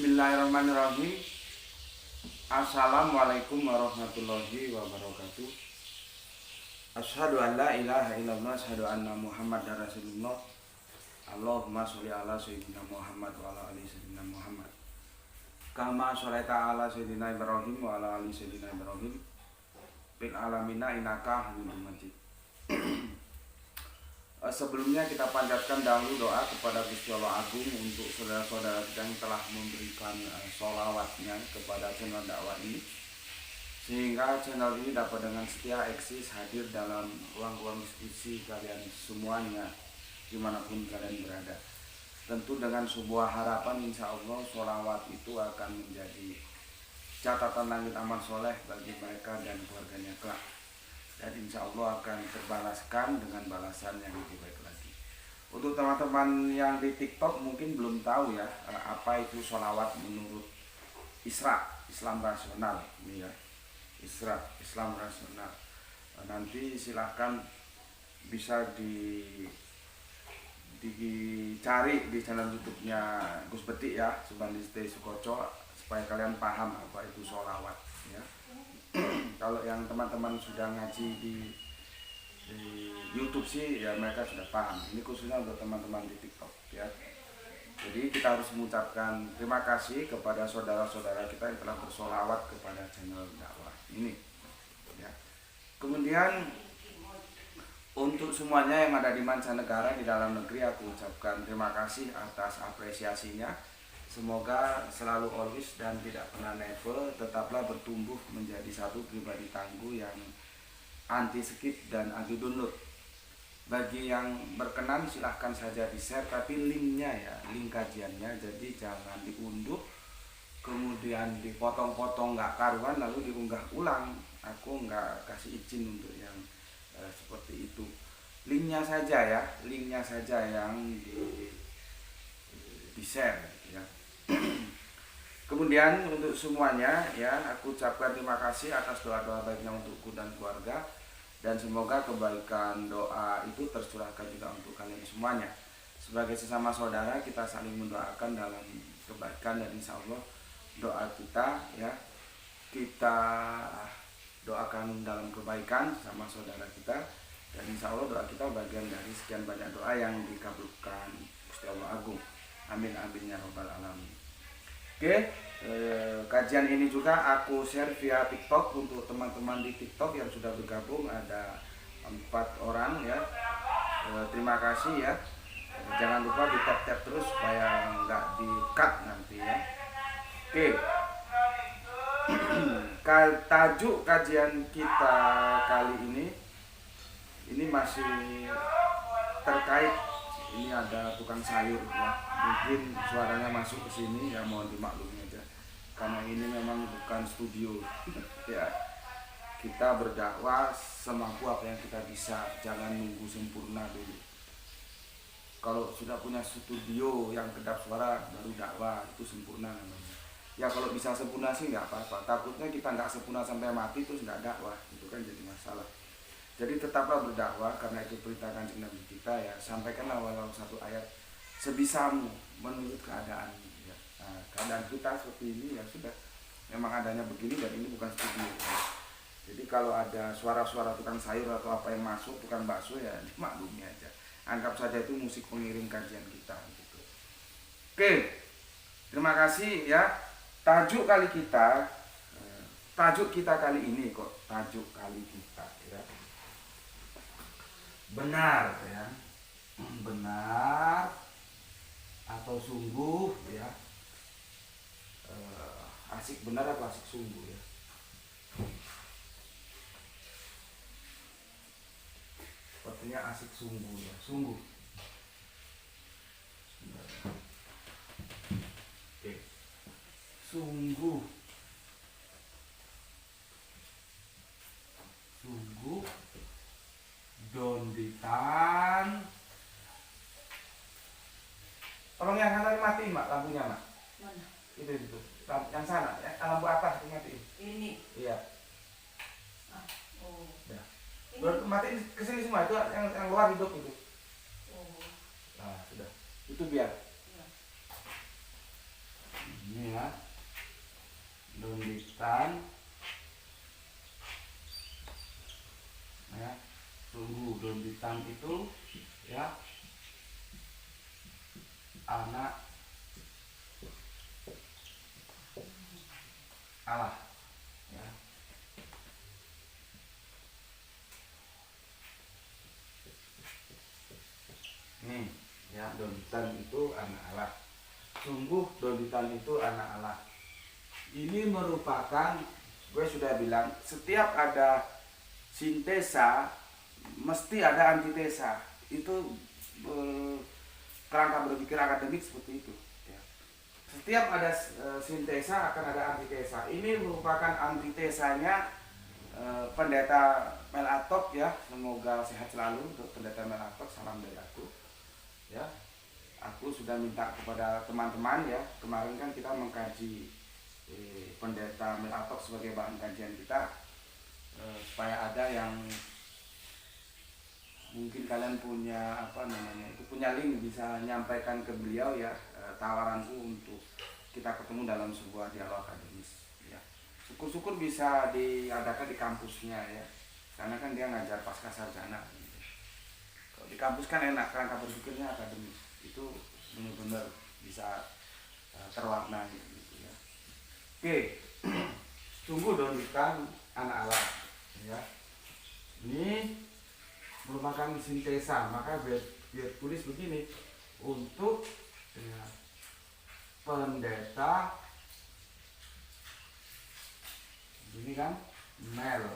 Bismillahirrahmanirrahim. Assalamualaikum warahmatullahi wabarakatuh. Asyhadu an la ilaha illallah, asyhadu anna Muhammadar Rasulullah. Allahumma sholli ala sayyidina Muhammad wa ala ali sayyidina Muhammad. Kama sholaita ala sayyidina Ibrahim wa ala ali sayyidina Ibrahim fil alamina innaka Hamidum Majid. Sebelumnya kita panjatkan dahulu doa kepada Gusti Allah Agung untuk saudara-saudara kita yang telah memberikan sholawatnya kepada channel dakwah ini, sehingga channel ini dapat dengan setia eksis hadir dalam ruang-ruang diskusi kalian semuanya dimanapun kalian berada. Tentu dengan sebuah harapan insya Allah sholawat itu akan menjadi catatan langit amal soleh bagi mereka dan keluarganya kelak, dan insya Allah akan terbalaskan dengan balasan yang lebih baik lagi. Untuk teman-teman yang di TikTok mungkin belum tahu ya apa itu sholawat menurut Islam rasional ini ya, Islam rasional. Nanti silahkan bisa dicari di channel YouTube-nya Gus Betik ya, Subandi Stay Sukoco, supaya kalian paham apa itu sholawat ya. Kalau yang teman-teman sudah ngaji di YouTube sih ya mereka sudah paham. Ini khususnya untuk teman-teman di TikTok ya. Jadi kita harus mengucapkan terima kasih kepada saudara-saudara kita yang telah bersolawat kepada channel dakwah ini ya. Kemudian untuk semuanya yang ada di mancanegara, di dalam negeri, aku ucapkan terima kasih atas apresiasinya. Semoga selalu always dan tidak pernah never tetaplah bertumbuh menjadi satu pribadi tangguh yang anti skip dan anti download. Bagi yang berkenan silahkan saja di share, tapi linknya ya, link kajiannya, jadi jangan diunduh kemudian dipotong-potong nggak karuan lalu diunggah ulang. Aku nggak kasih izin untuk yang seperti itu. Linknya saja ya, linknya saja yang di share ya. Kemudian untuk semuanya ya, aku ucapkan terima kasih atas doa-doa baiknya untukku dan keluarga, dan semoga kebaikan doa itu tercurahkan juga untuk kalian semuanya. Sebagai sesama saudara kita saling mendoakan dalam kebaikan, dan insya Allah doa kita ya, kita doakan dalam kebaikan sama saudara kita, dan insya Allah doa kita bagian dari sekian banyak doa yang dikabulkan Gusti Allah Agung. Amin amin ya robbal alamin. Oke, kajian ini juga aku share via TikTok untuk teman-teman di TikTok yang sudah bergabung, ada 4 orang ya. Terima kasih ya. Jangan lupa di tap-tap terus supaya nggak di-cut nanti ya. Oke. Tajuk kajian kita kali ini masih terkait, ini ada tukang sayur ya. Mungkin suaranya masuk ke sini ya, mohon dimaklumi aja. Karena ini memang bukan studio ya. Kita berdakwah semampu apa yang kita bisa, jangan nunggu sempurna dulu. Kalau sudah punya studio yang kedap suara baru dakwah, itu sempurna namanya. Ya kalau bisa sempurna sih nggak apa-apa. Takutnya kita nggak sempurna sampai mati terus nggak dakwah, itu kan jadi masalah. Jadi tetaplah berdakwah karena itu perintah Kanjeng Nabi kita ya. Sampaikanlah walau satu ayat sebisamu menurut keadaan ya. Nah, keadaan kita seperti ini ya sudah, memang adanya begini dan ini bukan studio ya. Jadi kalau ada suara-suara tukang sayur atau apa yang masuk, tukang bakso ya dimaklumi aja. Anggap saja itu musik pengiring kajian kita gitu. Oke, terima kasih ya. Tajuk kita kali ini kok, tajuk kali kita ya, benar ya, benar atau sungguh ya. Asik benar atau asik sungguh ya. Sepertinya asik sungguh ya, sungguh. Oke. Sungguh donditan. Tolong yang kanan matiin mak, lampunya mak. Mana? Itu yang sana ya, lampu atas itu matiin. Ini. Iya. Oh. Ya. Ini. Matiin kesini semua, itu yang luar hidup itu. Oh. Nah sudah, itu biar. Ya. Ini ya. hitam itu ya anak Allah ya. Nih ya, daun hitam itu anak Allah. Sungguh daun hitam itu anak Allah. Ini merupakan, gue sudah bilang, setiap ada sintesa mesti ada antitesa. Itu kerangka berpikir akademik seperti itu ya. Setiap ada sintesa akan ada antitesa. Ini merupakan antitesanya pendeta Mel Atok ya. Semoga sehat selalu untuk pendeta Mel Atok. Salam dari aku ya. Aku sudah minta kepada teman-teman ya, kemarin kan kita mengkaji pendeta Mel Atok sebagai bahan kajian kita, supaya ada yang mungkin kalian punya punya link, bisa nyampaikan ke beliau ya, tawaranku untuk kita ketemu dalam sebuah dialog akademis ya. Syukur-syukur bisa diadakan di kampusnya ya, karena kan dia ngajar pasca sarjana gitu. Kalau di kampus kan enak, kerangka berpikirnya akademis, itu benar-benar bisa terwarnai gitu ya. Oke. Sungguh daun hitam anak Allah ya. Ini merupakan sintesa, maka biar tulis begini, untuk ya, pendeta ini kan Mel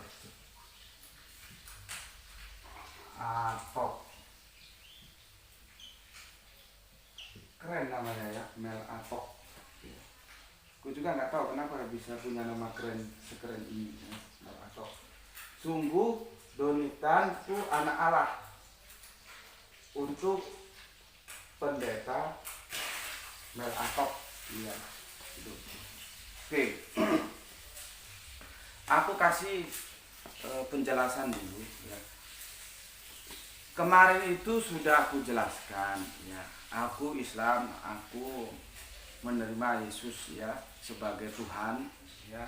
Atok, keren namanya ya, Mel Atok. Gue juga nggak tahu kenapa bisa punya nama keren sekeren ini ya, Mel Atok. Sungguh Donitan itu anak Allah, untuk pendeta Mel Atok iya itu. Oke. Aku kasih penjelasan dulu ya. Kemarin itu sudah aku jelaskan ya, aku Islam, aku menerima Yesus ya sebagai Tuhan ya.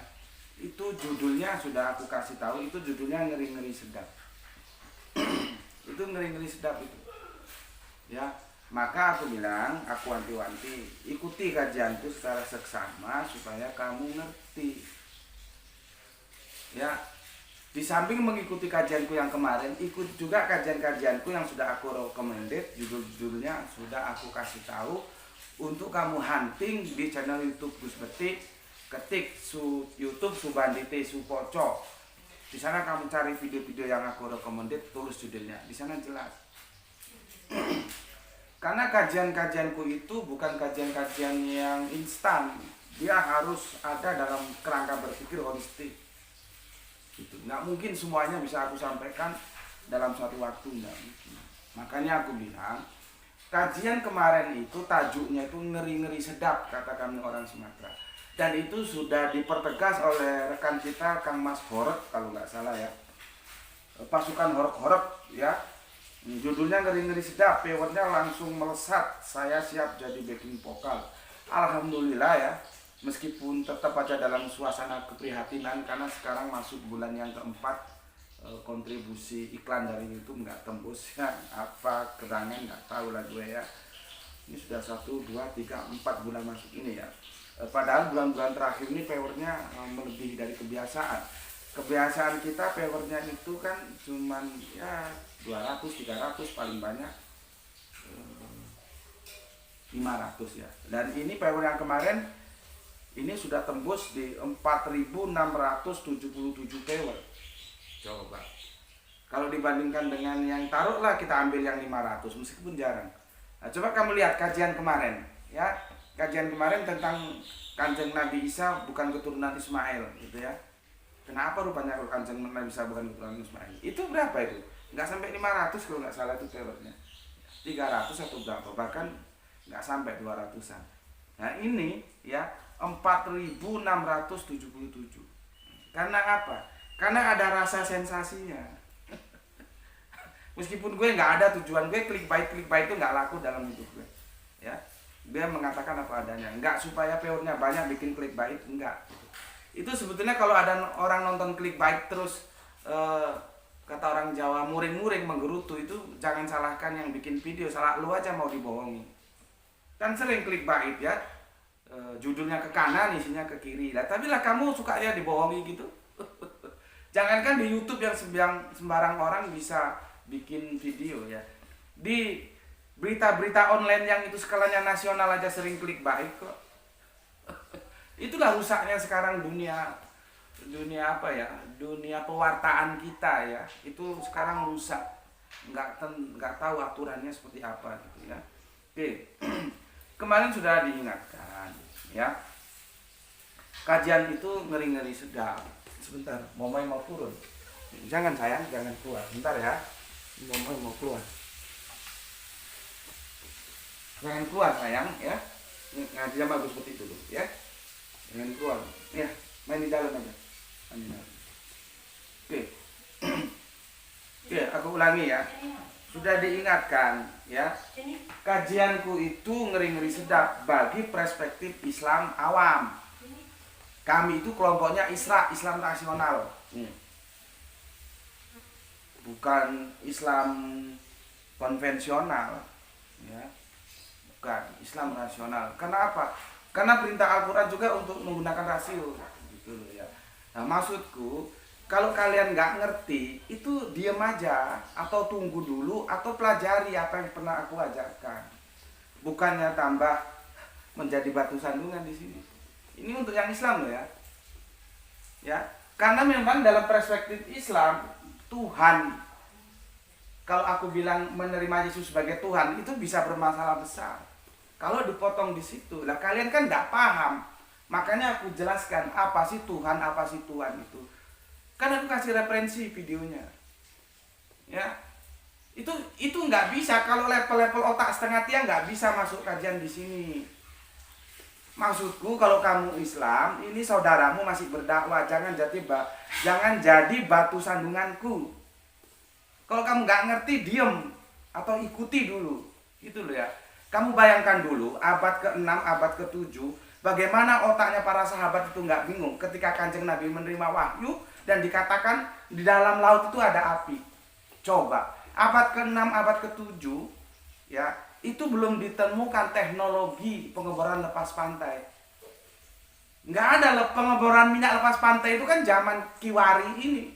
Itu judulnya sudah aku kasih tahu, itu judulnya ngeri-ngeri sedap. Itu ngeri-ngeri sedap itu ya. Maka aku bilang, aku wanti-wanti, ikuti kajianku secara seksama supaya kamu ngerti ya. Di samping mengikuti kajianku yang kemarin, ikut juga kajian-kajianku yang sudah aku recommended, judul-judulnya sudah aku kasih tahu. Untuk kamu hunting di channel YouTube Gus Betik, ketik YouTube Subandite Supoco. Di sana kamu cari video-video yang aku recommended, tulis judulnya. Di sana jelas. Karena kajian-kajianku itu bukan kajian-kajian yang instan, dia harus ada dalam kerangka berpikir holistik. Gitu. Nggak mungkin semuanya bisa aku sampaikan dalam suatu waktu, nggak mungkin. Makanya aku bilang, kajian kemarin itu tajuknya itu ngeri-ngeri sedap, kata kami orang Sumatera. Dan itu sudah dipertegas oleh rekan kita Kang Mas Horek kalau nggak salah ya. Pasukan Horek-Horek ya. Judulnya ngeri-ngeri sedap, keywordnya langsung melesat. Saya siap jadi backing vokal. Alhamdulillah ya. Meskipun tetap aja dalam suasana keprihatinan karena sekarang masuk bulan yang keempat, kontribusi iklan dari YouTube nggak tembus ya, apa gerangan nggak tahu lah gue ya. Ini sudah 1, 2, 3, 4 bulan masuk ini ya. Padahal bulan-bulan terakhir ini powernya melebihi dari kebiasaan. Kebiasaan kita powernya itu kan cuman ya 200, 300 paling banyak 500 ya. Dan ini power yang kemarin ini sudah tembus di 4.677 power. Coba. Kalau dibandingkan dengan yang taruhlah kita ambil yang 500 meskipun jarang. Nah, coba kamu lihat kajian kemarin ya. Kajian kemarin tentang Kanjeng Nabi Isa bukan keturunan Ismail gitu ya. Kenapa rupanya kalau Kanjeng Nabi Isa bukan keturunan Ismail? Itu berapa itu? Nggak sampai 500 kalau nggak salah itu powernya. 300 atau berapa, bahkan nggak sampai 200-an. Nah ini ya 4.677. Karena apa? Karena ada rasa sensasinya. Meskipun gue nggak ada tujuan, gue clickbait itu nggak laku dalam hidup gue ya. Dia mengatakan apa adanya, nggak supaya viewernya banyak bikin clickbait, enggak. Itu sebetulnya kalau ada orang nonton clickbait terus Kata orang Jawa, muring-muring menggerutu, itu jangan salahkan yang bikin video, salah lu aja mau dibohongi. Kan sering clickbait ya, judulnya ke kanan isinya ke kiri lah, tapi lah kamu suka ya dibohongi gitu. Jangankan di YouTube yang sembarang orang bisa bikin video ya, di berita-berita online yang itu skalanya nasional aja sering clickbait kok. Itulah rusaknya sekarang dunia apa ya, dunia pewartaan kita ya, itu sekarang rusak, nggak tahu aturannya seperti apa gitu ya. Oke. Kemarin sudah diingatkan ya, kajian itu ngeri-ngeri sedap. Sebentar, Momoy mau turun, jangan sayang, jangan keluar, bentar ya, Momoy mau keluar, jangan keluar sayang ya, ngajinya bagus seperti itu loh ya, jangan keluar ya, main di dalam aja. Oke. Oke, aku ulangi ya. Sudah diingatkan ya. Kajianku itu ngeri-ngeri sedap bagi perspektif Islam awam. Kami itu kelompoknya Islam nasional. Bukan Islam konvensional ya. Bukan Islam nasional. Karena apa? Karena perintah Al-Qur'an juga untuk menggunakan rasio gitu loh ya. Nah, maksudku, kalau kalian nggak ngerti, itu diam aja, atau tunggu dulu, atau pelajari apa yang pernah aku ajarkan. Bukannya tambah menjadi batu sandungan di sini. Ini untuk yang Islam loh ya. Ya, karena memang dalam perspektif Islam, Tuhan, kalau aku bilang menerima Yesus sebagai Tuhan, itu bisa bermasalah besar. Kalau dipotong di situ, lah kalian kan nggak paham. Makanya aku jelaskan apa sih Tuhan itu. Kan aku kasih referensi videonya. Ya. Itu nggak bisa kalau level-level otak setengah tiang nggak bisa masuk kajian di sini. Maksudku kalau kamu Islam, ini saudaramu masih berdakwah, jangan jadi batu sandunganku. Kalau kamu nggak ngerti, diem atau ikuti dulu. Gitu loh ya. Kamu bayangkan dulu abad ke-6, abad ke-7, bagaimana otaknya para sahabat itu nggak bingung ketika Kanjeng Nabi menerima wahyu dan dikatakan di dalam laut itu ada api. Coba, abad ke-6, abad ke-7 ya, itu belum ditemukan teknologi pengeboran lepas pantai. Nggak ada pengeboran minyak lepas pantai, itu kan zaman Kiwari ini.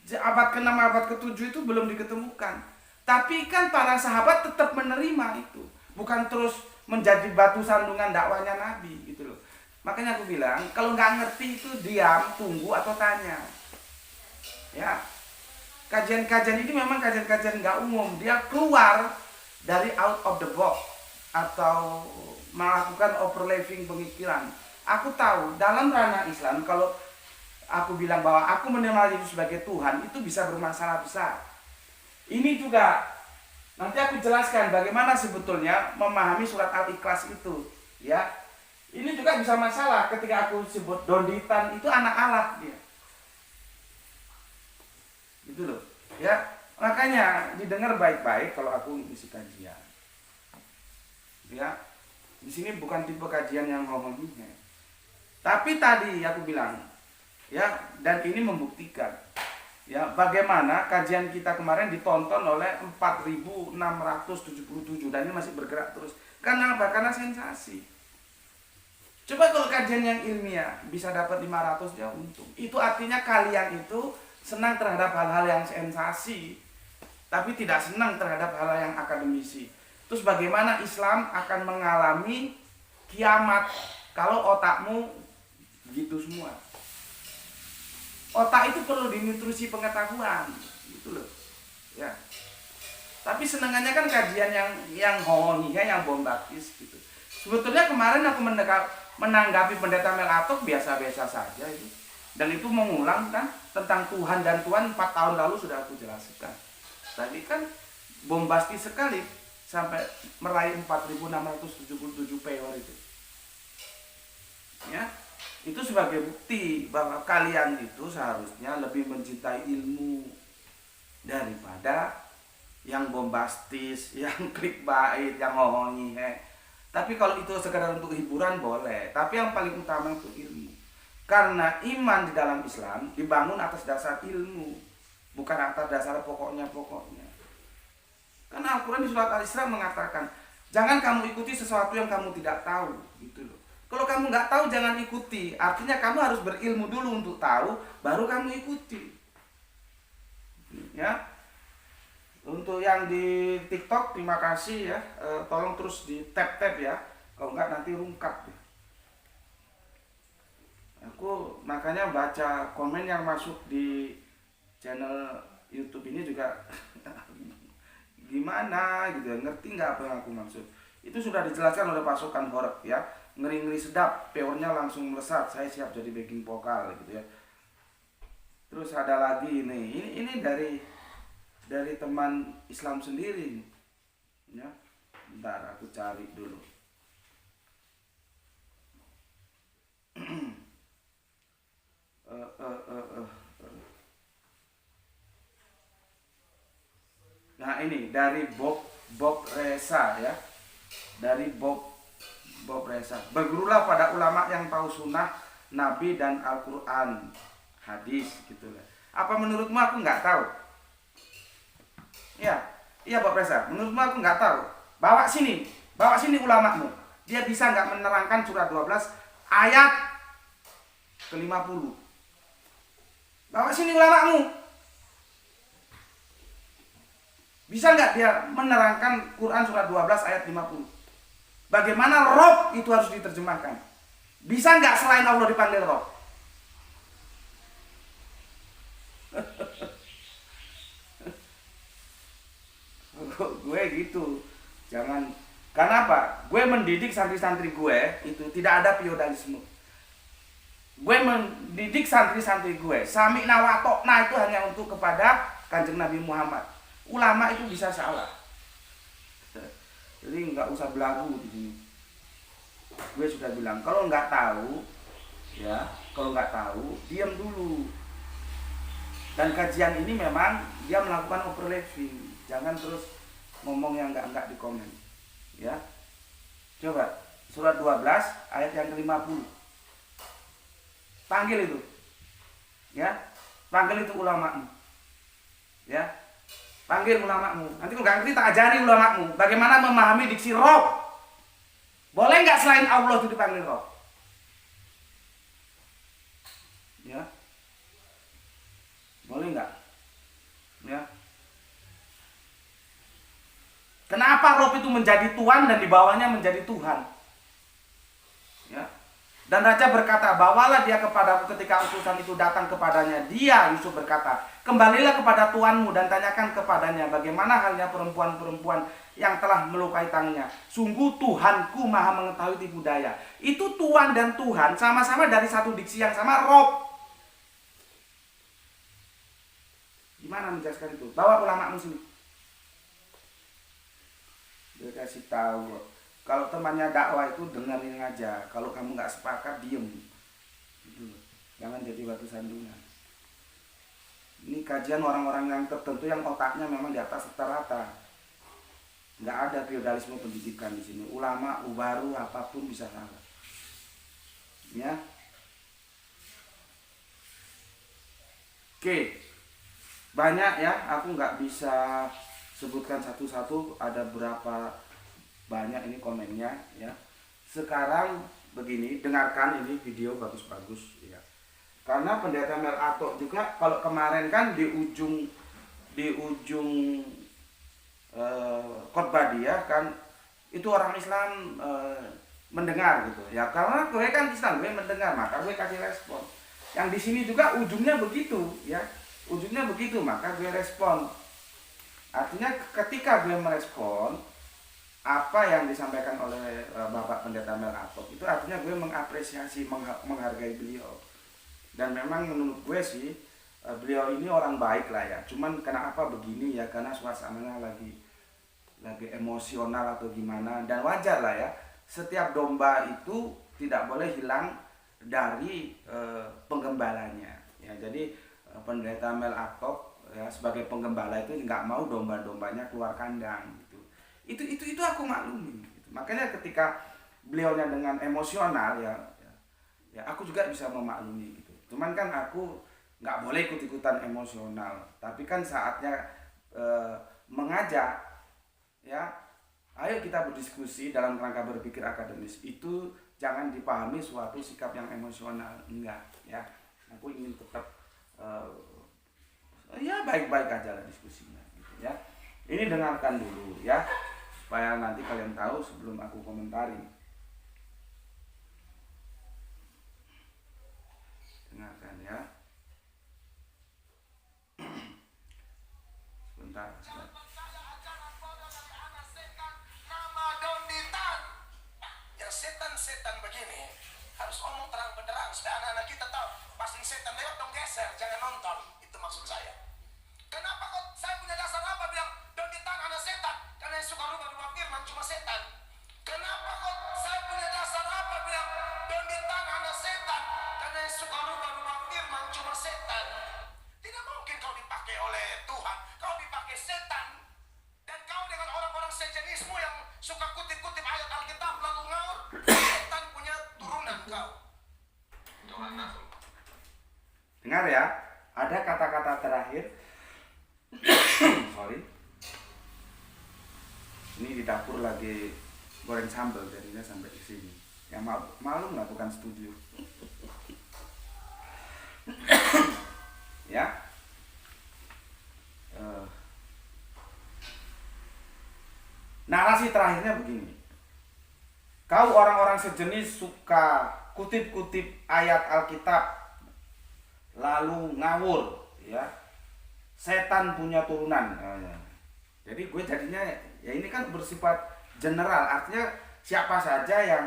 Abad ke-6, abad ke-7 itu belum diketemukan. Tapi kan para sahabat tetap menerima itu. Bukan terus menjadi batu sandungan dakwanya Nabi gitu loh. Makanya aku bilang, kalau nggak ngerti itu diam, tunggu atau tanya. Ya. Kajian-kajian ini memang kajian-kajian nggak umum. Dia keluar dari out of the box atau melakukan overlapping pemikiran. Aku tahu dalam ranah Islam kalau aku bilang bahwa aku menerima Yesus sebagai Tuhan, itu bisa bermasalah besar. Ini juga nanti aku jelaskan bagaimana sebetulnya memahami surat Al-Ikhlas itu, ya. Ini juga bisa masalah ketika aku sebut Donditan itu anak Allah dia. Gitu loh, ya. Makanya didengar baik-baik kalau aku ngisi kajian. Ya. Di sini bukan tipe kajian yang ngomongnya. Tapi tadi aku bilang, ya, dan ini membuktikan ya bagaimana kajian kita kemarin ditonton oleh 4.677 dan ini masih bergerak terus. Karena apa? Karena sensasi. Coba kalau kajian yang ilmiah bisa dapat 500 ya untung. Itu artinya kalian itu senang terhadap hal-hal yang sensasi, tapi tidak senang terhadap hal-hal yang akademisi. Terus bagaimana Islam akan mengalami kiamat kalau otakmu gitu semua. Otak itu perlu dinutrisi pengetahuan, gitu loh. Ya. Tapi senengannya kan kajian yang honginya, yang bombastis gitu. Sebetulnya kemarin aku menanggapi Pendeta Melatok biasa-biasa saja itu. Dan itu mengulang kan tentang Tuhan dan Tuhan 4 tahun lalu sudah aku jelaskan. Tadi kan bombastis sekali sampai meraih 4.677 peor itu. Ya. Itu sebagai bukti bahwa kalian itu seharusnya lebih mencintai ilmu daripada yang bombastis, yang clickbait, yang ngomongin. Tapi kalau itu sekedar untuk hiburan boleh, tapi yang paling utama itu ilmu. Karena iman di dalam Islam dibangun atas dasar ilmu. bukan atas dasar pokoknya. Karena Al-Quran di surat Al-Isra mengatakan, jangan kamu ikuti sesuatu yang kamu tidak tahu, gitu loh. Kalau kamu nggak tahu jangan ikuti, artinya kamu harus berilmu dulu untuk tahu, baru kamu ikuti. Ya, untuk yang di TikTok terima kasih ya, tolong terus di tap ya, kalau nggak nanti rungkap ya. Aku makanya baca komen yang masuk di channel YouTube ini juga gimana gitu ya, ngerti nggak apa yang aku maksud. Itu sudah dijelaskan oleh pasukan Horek ya, ngeri-ngeri sedap, peornya langsung melesat, saya siap jadi backing vokal gitu ya. Terus ada lagi ini dari teman Islam sendiri ya. Bentar aku cari dulu. Nah ini dari Bob Reza ya, dari Bob Reza. Bergurulah pada ulama yang tahu sunnah Nabi dan Al-Quran, hadis gitu lah. Apa menurutmu? Aku nggak tahu. Iya Bob Reza, menurutmu aku nggak tahu. Bawa sini ulamamu. Dia bisa nggak menerangkan surat 12 ayat ke-50? Bawa sini ulamamu. Bisa nggak dia menerangkan Quran surat 12 ayat 50? Bagaimana Rob itu harus diterjemahkan? Bisa nggak selain Allah dipanggil Rob? Gue gitu. Jangan. Karena apa? Gue mendidik santri-santri gue itu tidak ada feodalisme. Gue mendidik santri-santri gue sami'na wa ata'na itu hanya untuk kepada Kanjeng Nabi Muhammad. Ulama itu bisa salah, jadi nggak usah belagu di sini. Gue sudah bilang kalau nggak tahu, ya kalau nggak tahu diam dulu. Dan kajian ini memang dia melakukan overlapping, jangan terus ngomong yang nggak di komen. Ya, coba surat 12 ayat yang ke-50, panggil itu, ya panggil itu ulamamu, ya. Panggil ulamamu. Nanti kalau nggak ngerti tak ajari ulamamu bagaimana memahami diksi Rob. Boleh nggak selain Allah itu dipanggil Rob? Ya, boleh nggak? Ya. Kenapa Rob itu menjadi Tuhan dan di bawahnya menjadi Tuhan? Ya. Dan raja berkata, bawalah dia kepadaku ketika utusan itu datang kepadanya. Dia, Yusuf berkata, kembalilah kepada tuanmu dan tanyakan kepadanya bagaimana halnya perempuan-perempuan yang telah melukai tangannya. Sungguh Tuhanku maha mengetahui tipu daya. Itu Tuhan dan Tuhan sama-sama dari satu diksi yang sama, Rob. Gimana menjelaskan itu? Bawa ulamamu sini. Dia kasih tahu. Kalau temannya dakwah itu dengerin aja. Kalau kamu nggak sepakat, diem. Gitu. Jangan jadi batu sandungan. Ini kajian orang-orang yang tertentu yang otaknya memang di atas rata-rata. Nggak ada feodalisme pendidikan di sini. Ulama, baru, apapun bisa salah. Ya. Oke. Banyak ya. Aku nggak bisa sebutkan satu-satu. Ada berapa banyak ini komennya ya. Sekarang begini, dengarkan ini video bagus-bagus ya. Karena Pendeta Mel Atok juga kalau kemarin kan di ujung khotbah dia kan itu orang Islam mendengar gitu ya. Karena gue kan Islam, gue mendengar, maka gue kasih respon. Yang di sini juga ujungnya begitu ya. Ujungnya begitu, maka gue respon. Artinya ketika gue merespon apa yang disampaikan oleh Bapak Pendeta Mel Atok, itu artinya gue mengapresiasi, menghargai beliau. Dan memang menurut gue sih beliau ini orang baik lah ya. Cuman kenapa begini ya, karena suasananya lagi emosional atau gimana. Dan wajar lah ya, setiap domba itu tidak boleh hilang dari penggembalanya ya. Jadi Pendeta Mel Atok ya, sebagai penggembala itu nggak mau domba-dombanya keluar kandang. Itu aku maklumi gitu. Makanya ketika beliaunya dengan emosional ya aku juga bisa memaklumi gitu. Cuman kan aku nggak boleh ikut-ikutan emosional, tapi kan saatnya mengajak, ya. Ayo kita berdiskusi dalam rangka berpikir akademis. Itu jangan dipahami suatu sikap yang emosional, enggak, ya. Aku ingin tetap ya baik-baik aja lah diskusinya, gitu, ya. Ini dengarkan dulu, ya, supaya nanti kalian tahu sebelum aku komentari. Dengarkan, ya. Sebentar. Setan begini harus omong terang benderang supaya anak-anak kita tahu pasti setan lewat dong geser, jangan nonton. Itu maksud saya. Kenapa kok saya punya dasar apa bilang don't ditahan anak setan? Karena yang suka rubah-rubah firman cuma setan. Kenapa kok saya punya dasar apa bilang don't ditahan anak setan? Karena yang suka rubah-rubah firman cuma setan. Tidak mungkin kau dipakai oleh Tuhan, kau dipakai setan. Dan kau dengan orang-orang sejenismu yang suka kutip-kutip ayat Alkitab lalu ngaur, setan punya turunan kau. Dengar, ya, ada kata-kata terakhir. Sorry. Ini di dapur lagi goreng sambal, jadinya sampai di sini. Ya malum lah, bukan studio. Ya. Narasi terakhirnya begini. Kau orang-orang sejenis suka kutip-kutip ayat Alkitab lalu ngawur, ya. Setan punya turunan. Jadi gue jadinya ya ini kan bersifat general, artinya siapa saja yang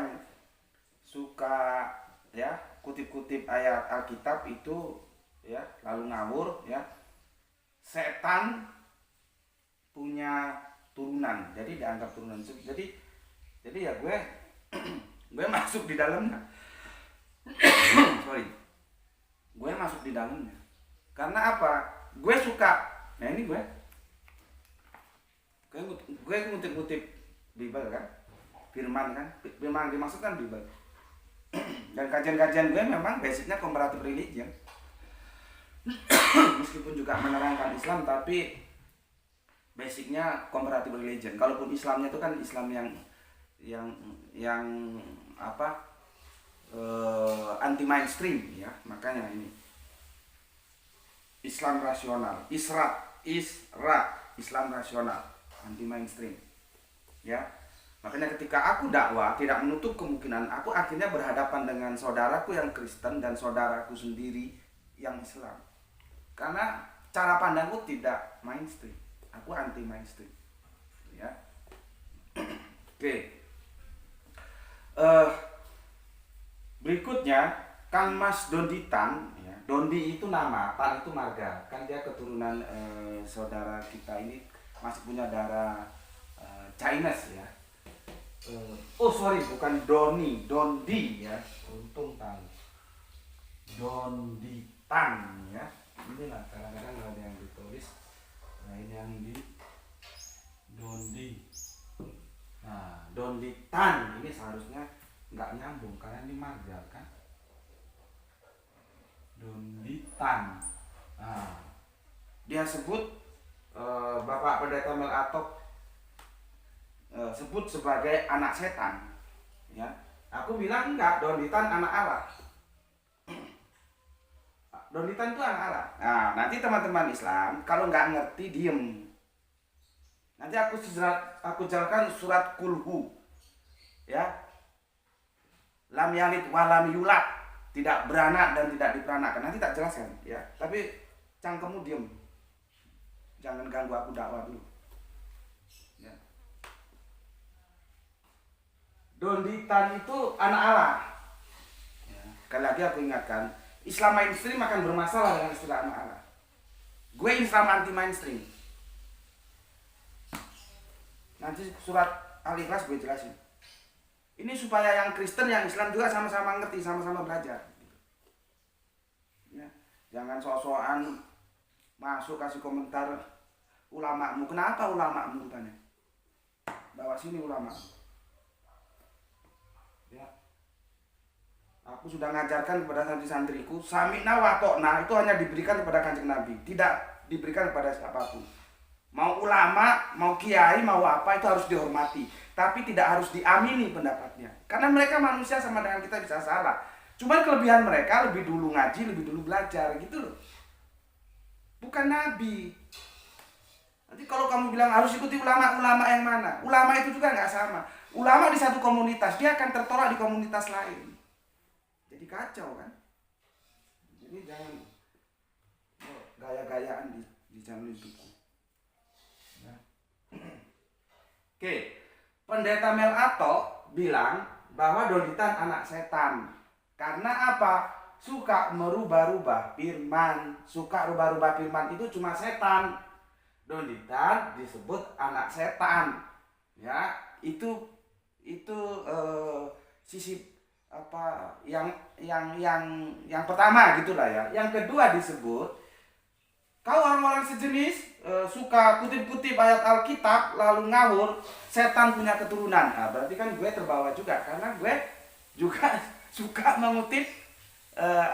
suka, ya, kutip-kutip ayat Alkitab itu, ya, lalu ngawur, ya, setan punya turunan, jadi dianggap turunan. Jadi ya gue gue masuk di dalamnya. Sorry, gue masuk di dalamnya karena apa? Gue suka. Nah ini gue ngutip-ngutip Bible kan, firman kan, memang dimaksud kan Bible. Dan kajian-kajian gue memang basicnya comparative religion. Meskipun juga menerangkan Islam, tapi basicnya comparative religion. Kalaupun Islamnya itu kan Islam yang apa, anti mainstream, ya. Makanya ini Islam rasional, Isra, Islam rasional, anti mainstream, ya. Makanya ketika aku dakwah tidak menutup kemungkinan aku akhirnya berhadapan dengan saudaraku yang Kristen dan saudaraku sendiri yang Islam. Karena cara pandangku tidak mainstream. Aku anti mainstream, ya. Oke. Berikutnya Kang Mas Dondi Tan, ya. Dondi itu nama, Tan itu marga. Kan dia keturunan saudara kita ini masih punya darah Chinese, ya. Oh sorry, bukan Doni, Dondi, ya. Untung tahu. Dondi Tan, ya. Inilah kadang-kadang ada yang ditulis. Nah ini yang di Dondi. Nah Dondi Tan ini seharusnya nggak nyambung karena ini marga kan. Dondi Tan. Nah, dia sebut Bapak Pendeta Mel Atok sebut sebagai anak setan, ya. Aku bilang enggak, Dondi Tan anak Allah. Dondi Tan itu anak Allah. Nah, nanti teman-teman Islam kalau nggak ngerti diem. Nanti aku jalankan surat Kulhu, ya. Lam yalid walam yulad, tidak beranak dan tidak diperanakan. Nanti tak jelaskan, ya. Tapi cangkemmu diem. Jangan ganggu aku dakwah dulu. Ya. Dondi Tan itu anak Allah. Ya. Sekali lagi aku ingatkan, Islam mainstream akan bermasalah dengan istilah anak Allah. Gue Islam anti mainstream. Nanti surat Al-Ikhlas gue jelasin. Ini supaya yang Kristen, yang Islam juga sama-sama ngerti, sama-sama belajar. Ya. Jangan sok-sokan masuk kasih komentar ulamamu. Kenapa ulamamu tanya? Bawa sini ulama. Ya. Aku sudah ngajarkan kepada santri-santriku, sami'na wa ta'na itu hanya diberikan kepada Kanjeng Nabi, tidak diberikan kepada siapapun. Mau ulama, mau kiai, mau apa itu harus dihormati, tapi tidak harus diamini pendapatnya. Karena mereka manusia sama dengan kita bisa salah. Cuman kelebihan mereka lebih dulu ngaji, lebih dulu belajar gitu loh. Bukan Nabi. Nanti kalau kamu bilang harus ikuti ulama-ulama yang mana? Ulama itu juga nggak sama. Ulama di satu komunitas, dia akan tertolak di komunitas lain. Jadi kacau kan? Jadi jangan gaya-gayaan di channel YouTube. Ya. Oke, Pendeta Mel Atok bilang bahwa Doditan anak setan. Karena apa? Suka merubah-rubah firman. Suka rubah-rubah firman itu cuma setan. Doditan disebut anak setan. Ya, itu sisi apa yang pertama gitulah ya. Yang kedua disebut kau orang-orang sejenis suka kutip-kutip ayat Alkitab lalu ngawur, setan punya keturunan. Nah, berarti kan gue terbawa juga karena gue juga suka mengutip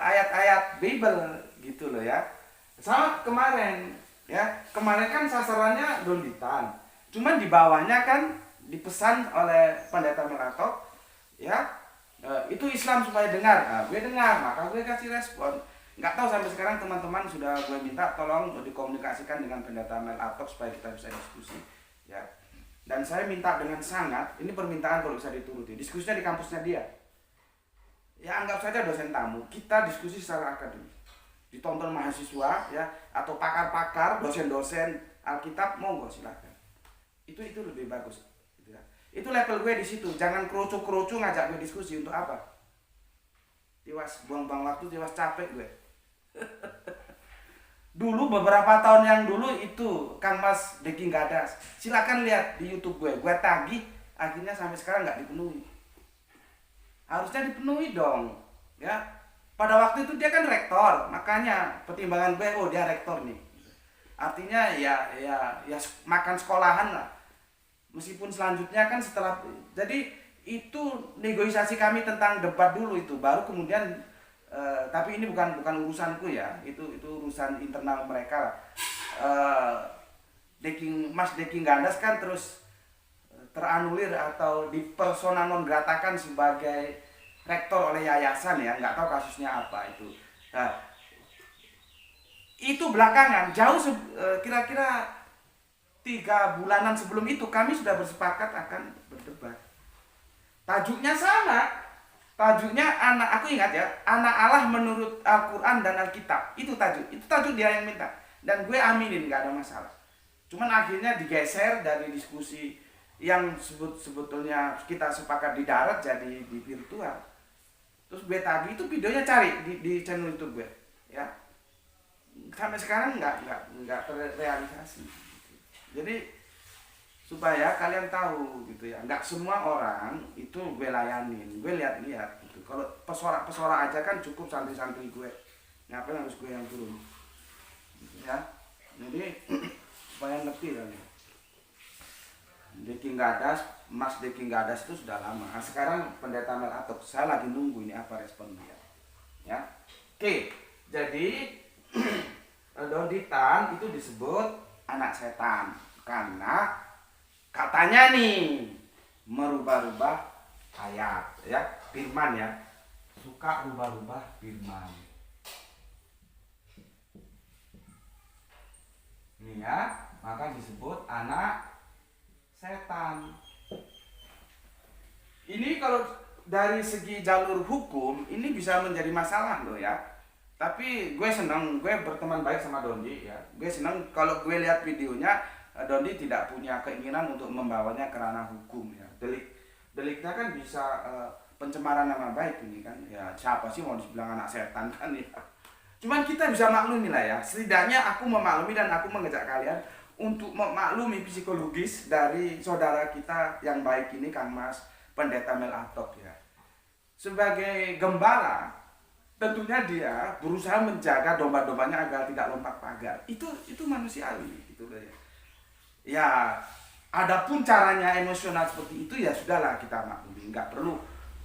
ayat-ayat Bible gitu loh ya. Sama kemarin ya, kemarin kan sasarannya Doditan. Cuman di bawahnya kan dipesan oleh Pendeta Melatok ya, itu Islam supaya dengar. Nah, gue dengar, maka gue kasih respon. Nggak tahu sampai sekarang teman-teman sudah gue minta tolong dikomunikasikan dengan Pendeta Melatok supaya kita bisa diskusi ya. Dan saya minta dengan sangat, ini permintaan kalau bisa dituruti, diskusinya di kampusnya dia. Ya anggap saja dosen tamu, kita diskusi secara akademis. Ditonton mahasiswa ya atau pakar-pakar, dosen-dosen Alkitab, monggo silakan. Itu lebih bagus. Itu level gue di situ. Jangan kerucu-kerucu ngajak gue diskusi untuk apa? Tiwas buang-buang waktu, tiwas capek gue. Dulu beberapa tahun yang dulu itu Kang Mas Deki Gadas. Silakan lihat di YouTube gue. Gue tagih, akhirnya sampai sekarang nggak dipenuhi. Harusnya dipenuhi dong. Ya. Pada waktu itu dia kan rektor, makanya pertimbangan gue, oh dia rektor nih. Artinya ya makan sekolahan lah. Meskipun selanjutnya kan setelah, jadi itu negosiasi kami tentang debat dulu itu, baru kemudian tapi ini bukan urusanku ya, itu urusan internal mereka lah. Mas Deki Gadas kan terus teranulir atau dipersona non gratakan sebagai rektor oleh yayasan ya, nggak tahu kasusnya apa itu. Nah, itu belakangan jauh kira-kira 3 bulanan sebelum itu kami sudah bersepakat akan berdebat. Tajuknya sama. Tajuknya aku ingat ya, anak Allah menurut Al-Quran dan Alkitab. Itu tajuk dia yang minta. Dan gue aminin, nggak ada masalah. Cuman akhirnya digeser dari diskusi yang sebetulnya kita sepakat di darat jadi di virtual. Terus gue tagih, itu videonya cari di channel YouTube gue. Ya. Sampai sekarang nggak terrealisasi. Jadi supaya kalian tahu gitu ya, nggak semua orang itu gue layanin, gue lihat-lihat gitu. Kalau pesorak aja kan cukup santri-santri gue, ngapain harus gue yang turun gitu ya. Jadi supaya ngerti kan ya. Deki Gadas, Mas Deki Gadas itu sudah lama. Nah, sekarang Pendeta Melatok, saya lagi nunggu ini apa respon dia ya. Oke, jadi Doditan itu disebut anak setan karena katanya nih merubah-rubah ayat ya, firman ya, suka rubah-rubah firman ini ya, maka disebut anak setan. Ini kalau dari segi jalur hukum ini bisa menjadi masalah loh ya. Tapi gue senang, gue berteman baik sama Dondi ya. Gue senang kalau gue lihat videonya, Dondi tidak punya keinginan untuk membawanya ke ranah hukum ya. Deliknya kan bisa pencemaran nama baik ini kan. Ya siapa sih mau dibilang anak setan kan ya. Cuman kita bisa maklumi lah ya. Setidaknya aku memaklumi dan aku mengajak kalian untuk memaklumi psikologis dari saudara kita yang baik ini, Kang Mas Pendeta Melatok ya. Sebagai gembala, tentunya dia berusaha menjaga domba-dombanya agar tidak lompat pagar. Itu manusiawi gitu loh ya. Ya, adapun caranya emosional seperti itu ya sudahlah kita maklumi, nggak perlu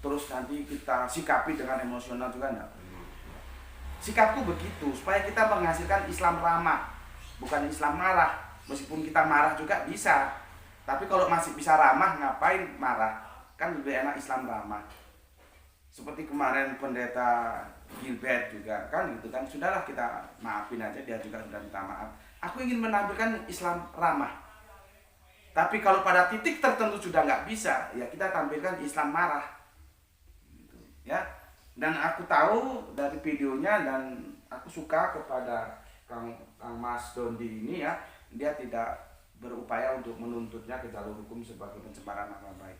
terus nanti kita sikapi dengan emosional juga enggak. Sikapku begitu, supaya kita menghasilkan Islam ramah, bukan Islam marah. Meskipun kita marah juga bisa, tapi kalau masih bisa ramah, ngapain marah? Kan lebih enak Islam ramah. Seperti kemarin pendeta Gilbert juga kan gitu kan, sudahlah kita maafin aja, dia juga sudah minta maaf. Aku ingin menampilkan Islam ramah. Tapi kalau pada titik tertentu sudah nggak bisa, ya kita tampilkan Islam marah. Gitu, ya. Dan aku tahu dari videonya, dan aku suka kepada Kang Mas Dondi ini ya, dia tidak berupaya untuk menuntutnya ke jalur hukum sebagai pencemaran nama baik.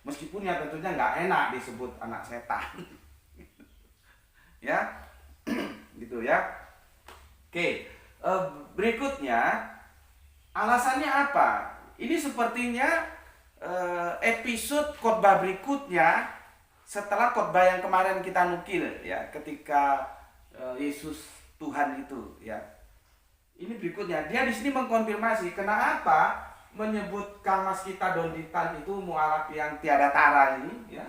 Meskipun ya tentunya nggak enak disebut anak setan. Ya, gitu ya. Oke. Berikutnya, alasannya apa? Ini sepertinya episode khotbah berikutnya setelah khotbah yang kemarin kita nukil ya, ketika Yesus Tuhan itu ya. Ini berikutnya, dia di sini mengkonfirmasi kenapa menyebut Kang Mas kita Donditan itu mualaf yang tiada tara ini ya.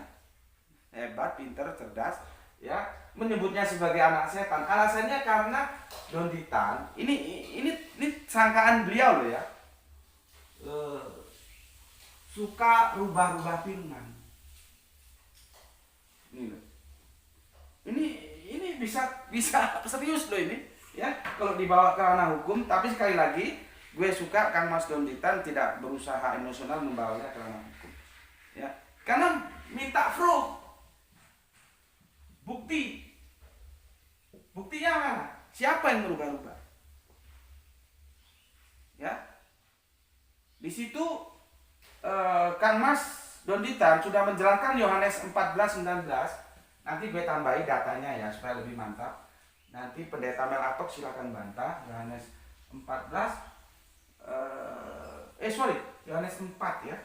Hebat, pinter, cerdas ya, menyebutnya sebagai anak setan. Alasannya karena Donditan ini sangkaan beliau loh ya, suka rubah-rubah firman. Ini bisa serius loh ini ya, kalau dibawa ke ranah hukum. Tapi sekali lagi gue suka Kang Mas Donditan tidak berusaha emosional membawanya ke ranah hukum ya, karena minta proof. Buktinya mana? Siapa yang merubah-rubah? Ya, di situ Kang Mas Donditan sudah menjelaskan Yohanes 14:19. Nanti gue tambahi datanya ya supaya lebih mantap. Nanti pendeta Mel Atok silakan bantah. Yohanes 14 Yohanes 4 ya.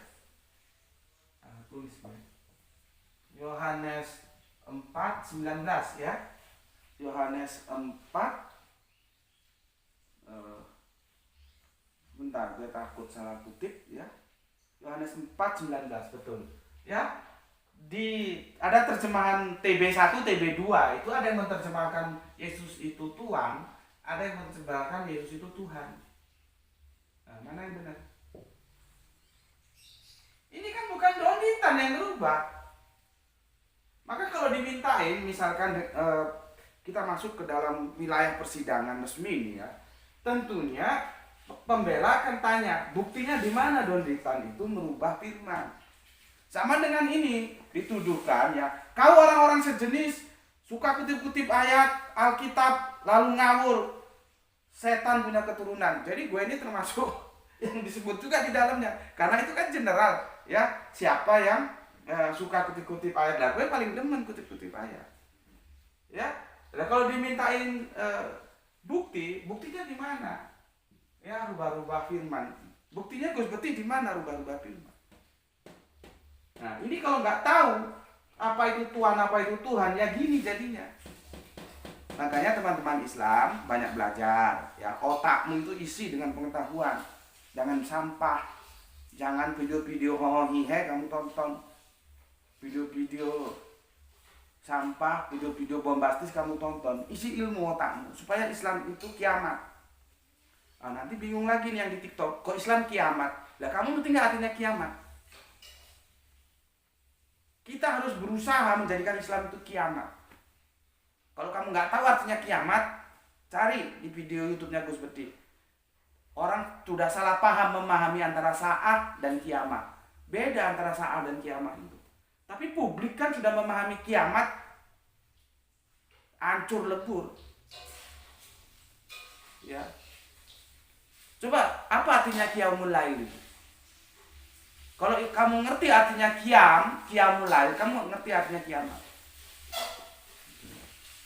Tulis Yohanes 4:19 ya. Yohanes 4 bentar, gue takut salah kutip ya. Yohanes 4:19 betul ya. Ada terjemahan TB1, TB2 itu ada yang menerjemahkan Yesus itu Tuhan, ada yang menerjemahkan Yesus itu Tuhan. Nah, mana yang benar? Ini kan bukan Donditan yang berubah. Maka kalau dimintain, misalkan kita masuk ke dalam wilayah persidangan resmi ini ya, tentunya pembela akan tanya, buktinya di mana Donditan itu merubah firman? Sama dengan ini, dituduhkan ya, kau orang-orang sejenis suka kutip-kutip ayat Alkitab lalu ngawur, setan punya keturunan. Jadi gue ini termasuk yang disebut juga di dalamnya, karena itu kan general ya, siapa yang suka kutip-kutip ayat. Lah gue paling demen kutip-kutip ayat ya. Nah, kalau dimintain buktinya di mana? Ya, rubah-rubah firman. Buktinya Gus Beti di mana rubah-rubah firman? Nah, ini kalau nggak tahu apa itu Tuhan, apa itu Tuhan, ya gini jadinya. Makanya teman-teman Islam banyak belajar ya, otakmu itu isi dengan pengetahuan. Jangan sampah. Jangan video-video hohihe kamu tonton. Video-video sampah, video-video bombastis kamu tonton. Isi ilmu otakmu supaya Islam itu kiamat. Nah, nanti bingung lagi nih yang di TikTok, kok Islam kiamat? Lah kamu ngerti nggak artinya kiamat? Kita harus berusaha menjadikan Islam itu kiamat. Kalau kamu nggak tahu artinya kiamat, cari di video YouTube-nya Gus Beti. Orang sudah salah paham memahami antara saat dan kiamat. Beda antara saat dan kiamat itu. Tapi publik kan sudah memahami kiamat hancur lebur. Ya. Coba apa artinya qiyamul lail? Kalau kamu ngerti artinya qiyamul lail, kamu ngerti artinya kiamat.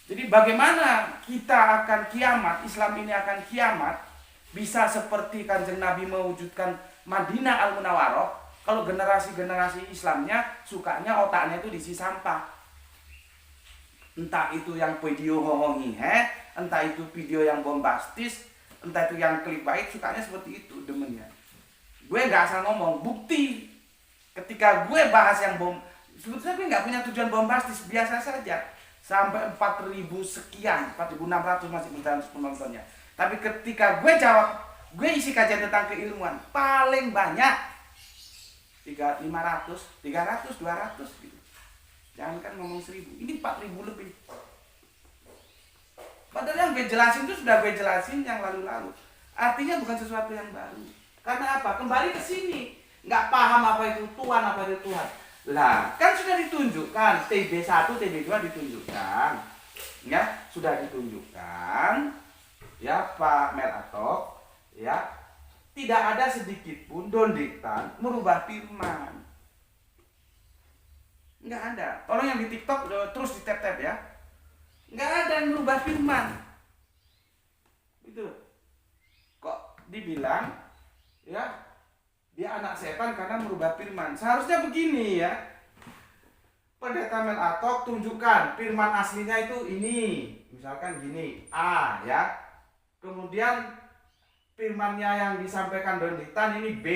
Jadi bagaimana kita akan kiamat, Islam ini akan kiamat, bisa seperti Kanjeng Nabi mewujudkan Madinah Al-Munawwaroh, kalau generasi-generasi Islamnya sukanya otaknya itu diisi sampah. Entah itu yang video hohihe, entah itu video yang bombastis, entah itu yang clickbait, sukanya seperti itu demennya. Gue nggak asal ngomong, bukti. Ketika gue bahas Sebetulnya gue nggak punya tujuan bombastis, biasa saja. Sampai 4.000 sekian, 4.600 masih penontonnya. Tapi ketika gue jawab, gue isi kajian tentang keilmuan, paling banyak 500, 300, 200 gitu. Jangan kan ngomong 1.000, ini 4.000 lebih. Padahal yang gue jelasin itu sudah gue jelasin yang lalu-lalu. Artinya bukan sesuatu yang baru. Karena apa? Kembali ke sini. Nggak paham apa itu Tuhan, apa itu Tuhan. Lah, kan sudah ditunjukkan. TB1, TB2 ditunjukkan. Ya, sudah ditunjukkan. Ya, Pak Melatok. Ya, tidak ada sedikit pun Donditan merubah firman. Nggak ada. Tolong yang di TikTok terus di tap-tap ya. Nggak ada yang merubah firman. Itu. Kok dibilang ya dia anak setan karena merubah firman. Seharusnya begini ya. Pendeta Melatok tunjukkan firman aslinya itu ini. Misalkan gini, A ya. Kemudian firmannya yang disampaikan Donditan ini B.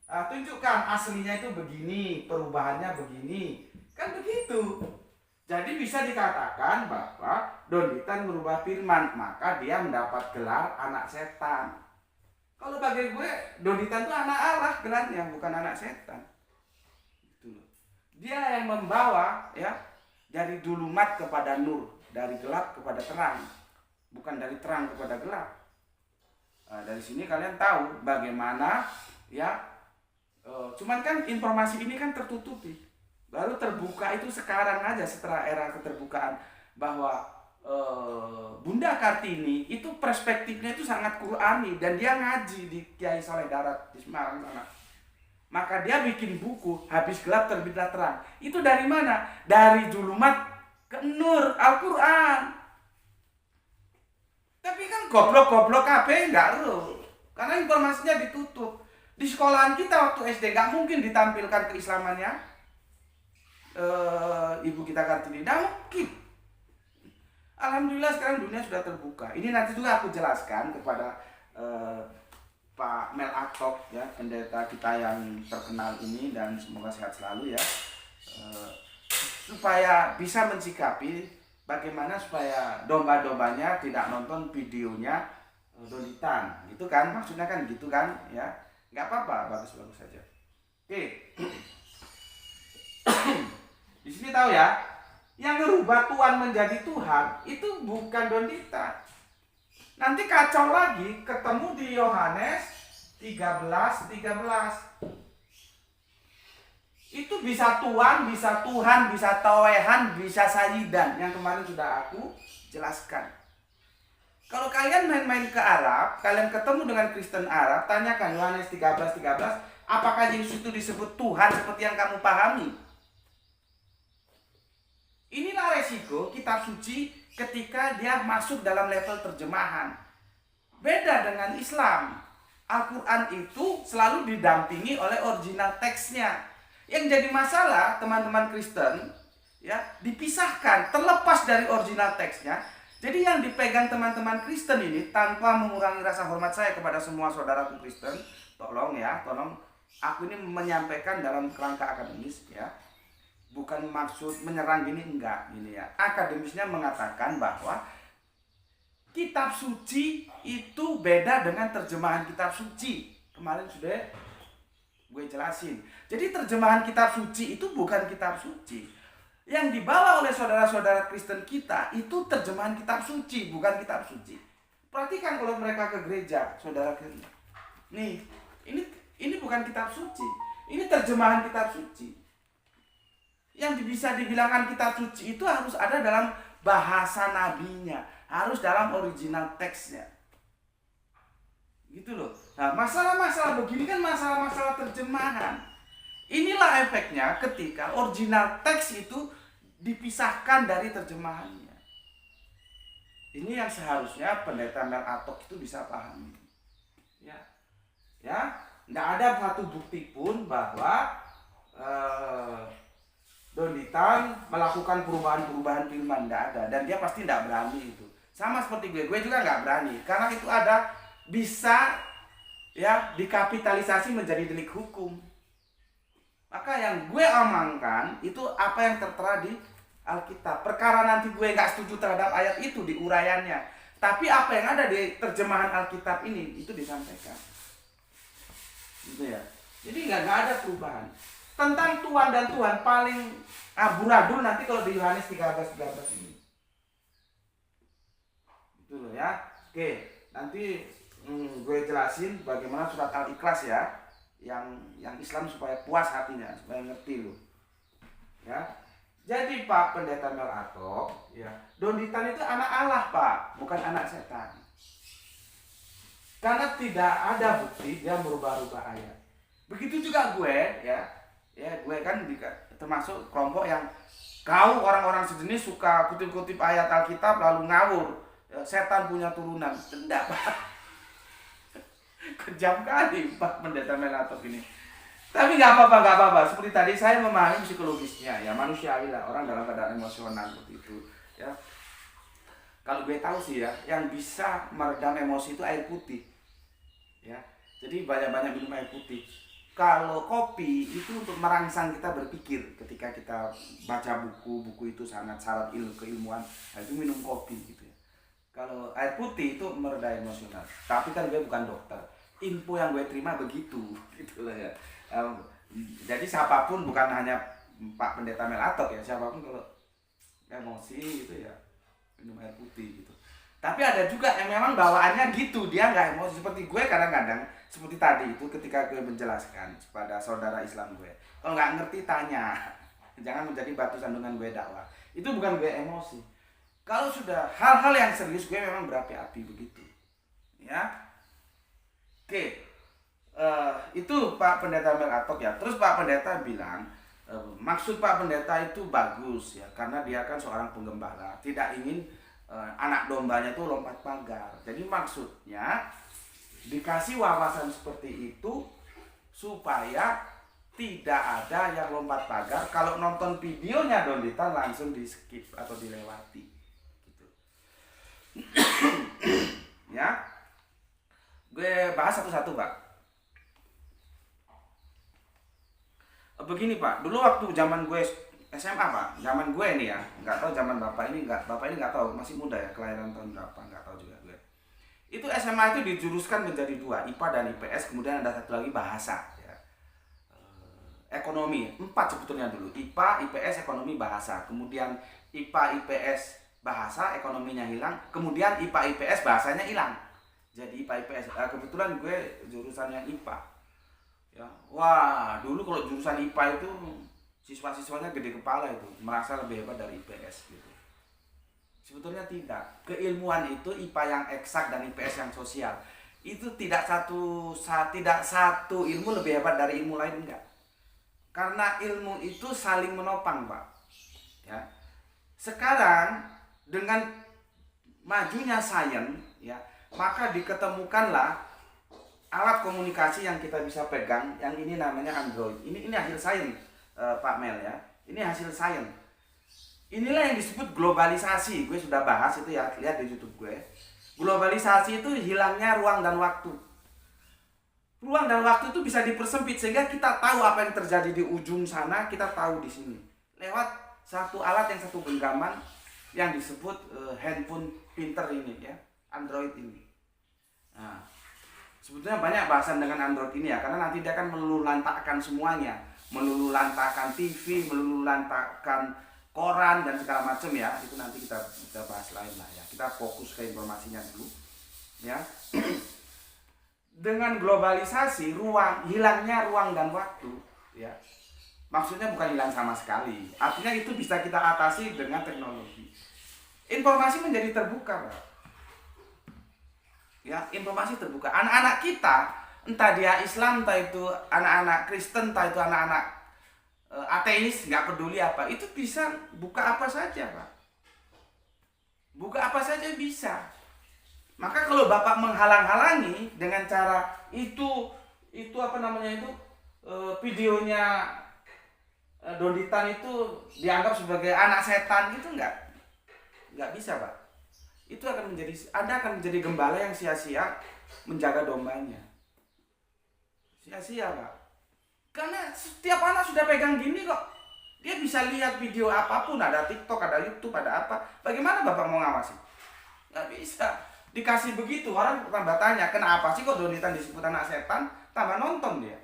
Nah, tunjukkan aslinya itu begini, perubahannya begini. Kan begitu. Jadi bisa dikatakan bahwa Donditan merubah firman, maka dia mendapat gelar anak setan. Kalau bagi gue, Donditan itu anak Allah gelarnya, bukan anak setan. Gitu. Dia yang membawa ya dari dulumat kepada nur, dari gelap kepada terang, bukan dari terang kepada gelap. Nah, dari sini kalian tahu bagaimana ya. Cuman kan informasi ini kan tertutupi. Baru terbuka itu sekarang aja setelah era keterbukaan bahwa Bunda Kartini itu perspektifnya itu sangat Qurani dan dia ngaji di Kiai Saleh Darat di Semarang sana. Maka dia bikin buku Habis Gelap Terbitlah Terang. Itu dari mana? Dari Julumat ke Nur Al-Qur'an. Tapi kan goblok-goblok kabeh enggak ero. Karena informasinya ditutup. Di sekolahan kita waktu SD nggak mungkin ditampilkan keislamannya Ibu kita Kartini, nggak mungkin. Alhamdulillah sekarang dunia sudah terbuka. Ini nanti juga aku jelaskan kepada Pak Melatok ya, pendeta kita yang terkenal ini, dan semoga sehat selalu ya, supaya bisa mensikapi bagaimana supaya domba-dombanya tidak nonton videonya Donditan, gitu kan? Maksudnya kan gitu kan ya. Nggak apa-apa, bagus-bagus saja. Oke. Di sini tahu ya, yang merubah Tuhan menjadi Tuhan itu bukan Donditan. Nanti kacau lagi, ketemu di Yohanes 13:13. Itu bisa Tuhan, bisa Tuhan, bisa Towehan, bisa Sayidan, yang kemarin sudah aku jelaskan. Kalau kalian main-main ke Arab, kalian ketemu dengan Kristen Arab, tanyakan Yohanes 13:13, apakah Yesus itu disebut Tuhan seperti yang kamu pahami? Inilah resiko kitab suci ketika dia masuk dalam level terjemahan. Beda dengan Islam. Al-Quran itu selalu didampingi oleh original teksnya. Yang jadi masalah teman-teman Kristen ya, dipisahkan, terlepas dari original teksnya. Jadi yang dipegang teman-teman Kristen ini, tanpa mengurangi rasa hormat saya kepada semua saudaraku Kristen, tolong ya, tolong, aku ini menyampaikan dalam kerangka akademis ya, bukan maksud menyerang gini, enggak gini ya. Akademisnya mengatakan bahwa kitab suci itu beda dengan terjemahan kitab suci. Kemarin sudah gue jelasin. Jadi terjemahan kitab suci itu bukan kitab suci. Yang dibawa oleh saudara-saudara Kristen kita itu terjemahan kitab suci, bukan kitab suci. Perhatikan kalau mereka ke gereja, saudara Kristen. Nih, ini bukan kitab suci. Ini terjemahan kitab suci. Yang bisa dibilangkan kitab suci itu harus ada dalam bahasa nabinya, harus dalam original teksnya. Gitu loh. Nah, masalah-masalah begini kan masalah-masalah terjemahan. Inilah efeknya ketika original teks itu dipisahkan dari terjemahannya. Ini yang seharusnya pendeta Melatok itu bisa pahami. Ya, nggak ada satu bukti pun bahwa Donditan melakukan perubahan-perubahan firman, nggak ada, dan dia pasti nggak berani itu. Sama seperti gue juga nggak berani, karena itu ada bisa ya dikapitalisasi menjadi delik hukum. Maka yang gue amankan itu apa yang tertera di Alkitab. Perkara nanti gue nggak setuju terhadap ayat itu di uraiannya, tapi apa yang ada di terjemahan Alkitab ini itu disampaikan. Gitu ya. Jadi nggak ada perubahan. Tentang Tuhan dan Tuhan paling amburadul nanti kalau di Yohanes 13 ini. Itu loh ya. Oke, nanti gue jelasin bagaimana surat Al-Ikhlas ya. Yang Islam supaya puas hatinya, supaya ngerti loh. Ya. Jadi Pak Pendeta Mel Atok, ya, Don Ditan itu anak Allah, Pak, bukan anak setan. Karena tidak ada bukti dia merubah-rubah ayat. Begitu juga gue, ya gue kan termasuk kelompok yang kau orang-orang sejenis suka kutip-kutip ayat Alkitab lalu ngawur. Ya, setan punya turunan, tidak, Pak. Kejam kali Pak Pendeta Melatok ini. Tapi nggak apa-apa. Seperti tadi saya memahami psikologisnya, ya manusiawi lah, orang dalam keadaan emosional seperti itu. Ya, kalau gue tahu sih ya, yang bisa meredam emosi itu air putih. Ya, jadi banyak-banyak minum air putih. Kalau kopi itu untuk merangsang kita berpikir, ketika kita baca buku itu sangat syarat keilmuan, nah itu minum kopi gitu ya. Kalau air putih itu meredam emosional. Tapi kan gue bukan dokter. Info yang gue terima begitu, gitu lah ya. Jadi siapapun, bukan hanya Pak Pendeta Melatok ya, siapapun kalau emosi gitu ya minum air putih gitu. Tapi ada juga yang memang bawaannya gitu, dia nggak emosi. Seperti gue kadang-kadang, seperti tadi itu ketika gue menjelaskan kepada saudara Islam gue, kalau nggak ngerti tanya, jangan menjadi batu sandungan gue dakwah. Itu bukan gue emosi. Kalau sudah hal-hal yang serius, gue memang berapi-api begitu, ya. Oke, itu Pak Pendeta Melatok ya. Terus Pak Pendeta bilang, maksud Pak Pendeta itu bagus ya, karena dia kan seorang penggembala, tidak ingin anak dombanya itu lompat pagar. Jadi maksudnya dikasih wawasan seperti itu supaya tidak ada yang lompat pagar. Kalau nonton videonya Don Ditan langsung di skip atau dilewati gitu. Ya, gue bahas satu-satu, Pak. Begini, Pak, dulu waktu zaman gue SMA, Pak, zaman gue ini ya, nggak tahu zaman bapak ini nggak tahu, masih muda ya, kelahiran tahun berapa nggak tahu juga gue. Itu SMA itu dijuruskan menjadi dua, IPA dan IPS, kemudian ada satu lagi bahasa, ya. Ekonomi, 4 sebetulnya dulu, IPA, IPS, ekonomi, bahasa, kemudian IPA, IPS, bahasa, ekonominya hilang, kemudian IPA, IPS, bahasanya hilang. Jadi IPA IPS, kebetulan gue jurusan yang IPA. Ya, wah, dulu kalau jurusan IPA itu siswa-siswanya gede kepala itu, merasa lebih hebat dari IPS gitu. Sebetulnya tidak. Keilmuan itu IPA yang eksak dan IPS yang sosial. Itu tidak satu ilmu lebih hebat dari ilmu lain, enggak. Karena ilmu itu saling menopang, Pak. Ya. Sekarang dengan majunya sains, ya, maka diketemukanlah alat komunikasi yang kita bisa pegang, yang ini namanya Android. Ini hasil sains, Pak Mel ya. Ini hasil sains. Inilah yang disebut globalisasi. Gue sudah bahas itu ya, lihat di YouTube gue. Globalisasi itu hilangnya ruang dan waktu. Ruang dan waktu itu bisa dipersempit sehingga kita tahu apa yang terjadi di ujung sana, kita tahu di sini. Lewat satu alat yang satu genggaman yang disebut handphone pinter ini ya, Android ini. Nah, sebetulnya banyak bahasan dengan Android ini ya, karena nanti dia akan melululantakkan semuanya, melululantakkan TV, melululantakkan koran dan segala macam ya. Itu nanti kita bahas lain lah ya. Kita fokus ke informasinya dulu, ya. Dengan globalisasi, hilangnya ruang dan waktu, ya. Maksudnya bukan hilang sama sekali. Artinya itu bisa kita atasi dengan teknologi. Informasi menjadi terbuka, Pak. Ya, informasi terbuka. Anak-anak kita, entah dia Islam, entah itu anak-anak Kristen, entah itu anak-anak ateis, nggak peduli apa, itu bisa buka apa saja, Pak. Buka apa saja bisa. Maka kalau Bapak menghalang-halangi dengan cara itu apa namanya itu, videonya Don Ditan itu dianggap sebagai anak setan, itu nggak bisa, Pak. Itu Anda akan menjadi gembala yang sia-sia menjaga dombanya. Sia-sia, Pak. Karena setiap anak sudah pegang gini kok. Dia bisa lihat video apapun, ada TikTok, ada YouTube, ada apa. Bagaimana Bapak mau ngawasi? Nggak bisa. Dikasih begitu, orang tambah tanya, kenapa sih kok Donitan disebut anak setan? Tambah nonton dia.